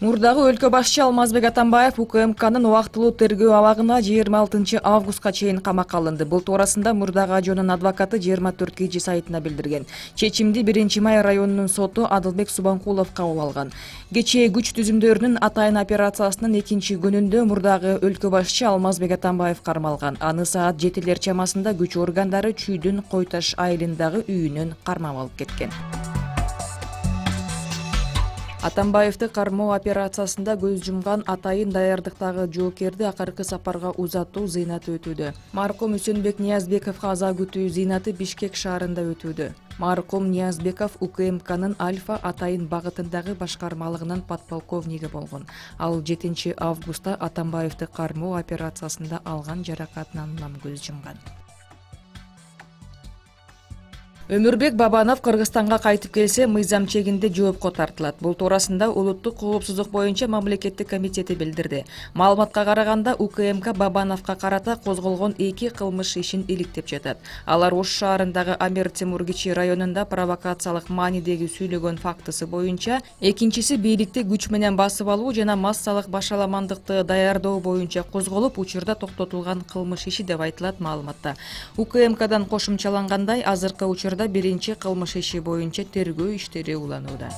Мурдагы өлкө башчы Алмазбек Атамбаев УКМКнын убактылуу тергөө абагына 26 августка чейин камакка алынды. Бул туурасында мурдагы ажонун адвокаты 24 KG сайтына билдирген. Чечимди 1-Май районунун соту Адылбек Субанкулов кабыл алган. Кечээ күч түзүмдөрүнүн атайын операциясынын 2 күнүндө мурдагы өлкө башчы Алмазбек Атамбаев кармалган. Аны саат 7 чамасында күч органдары Чүйдүн Койташ айылындагы үйүнөн кармап алып кеткен. Атамбаевди кармоо операциясында көз жумган атайын даярдыктагы жоокерди акыркы сапарга узатуу зыйнаты өтүүдө. Маркум Үсөнбек Ниязбековго аза күтүү зыйнаты Бишкек шаарында өтүүдө. Маркум Ниязбеков УКМКнын Альфа атайын багытындагы башкармалыгынын подполковниги болгон. Ал 7 августта Атамбаевди кармоо операциясында алган жаракатынан көз жумган. Өмүрбек Бабанов Кыргызстанга кайтып келсе, мыйзам чегинде жоопко тартылат. Бул туурасында Улуттук коопсуздук боюнча мамлекеттик комитети билдирди. Маалыматка караганда, УКМК Бабановго карата козголгон 2 кылмыш ишин иликтеп жатат. Алар Ош шаарындагы Амир Темур Кичи районунда провокациялык маанидеги сүйлөгөн фактысы боюнча, экинчиси бийликти күч менен басып алуу жана массалык башаламандыкты даярдоо боюнча козголуп, учурда токтотулган кылмыш иши деп айтылат маалыматта. УКМКдан кошумчалангандай, азыркы учурда биринчи кылмыш иши боюнча тергөө иштери уланууда.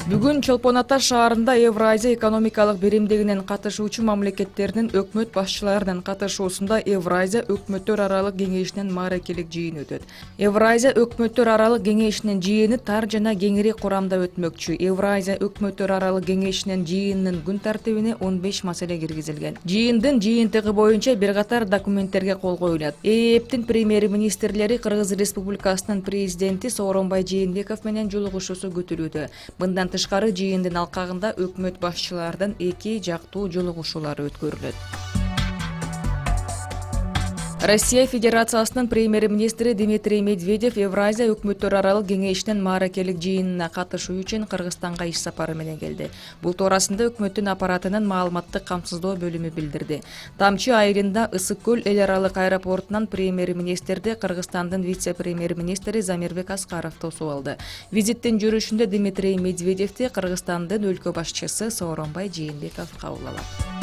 Бүгүн Чолпон Ата шаарында Евразия экономикалык биримдигинин катышуучу мамлекеттеринин өкмөт башчыларынын катышуусунда Евразия өкмөттөр аралык кеңешинин мааракелик жыйыны өтөт. Евразия өкмөттөр аралык кеңешинин жыйыны тар жана кеңири курамда өтмөкчү. Евразия өкмөттөр аралык кеңешинин жыйынынын күн тартибине 15 маселе киргизилген. Жыйындын жыйынтыгы боюнча бир катар документтерге кол коюлат. ЭЭПтин премьер-министрлери Кыргыз Республикасынын президенти Сооронбай Жээнбеков менен жолугушуусу күтүлүүдө. Мындан тышкары жыйындын алкагында өкмөт башчыларынын 2 жактуу жолугушуулары өткөрүлөт. Россия Федерациясынын премьер-министри Дмитрий Медведев Евразия өкмөттөр аралык кеңешинин мааракелик жыйынына катышуу үчүн Кыргызстанга иш сапары менен келди. Бул туурасында өкмөттүн аппаратынын маалыматтык камсыздоо бөлүмү билдирди. Тамчы айылында Ысык көл эл аралык аэропортунан премьер-министрди Кыргызстандын вице-премьер-министри Замирбек Аскаров тосуп алды. Визиттин жүрүшүндө Дмитрий Медведевди Кыргызстандын өлкө башчысы Сооронбай Жээнбеков кабыл алат.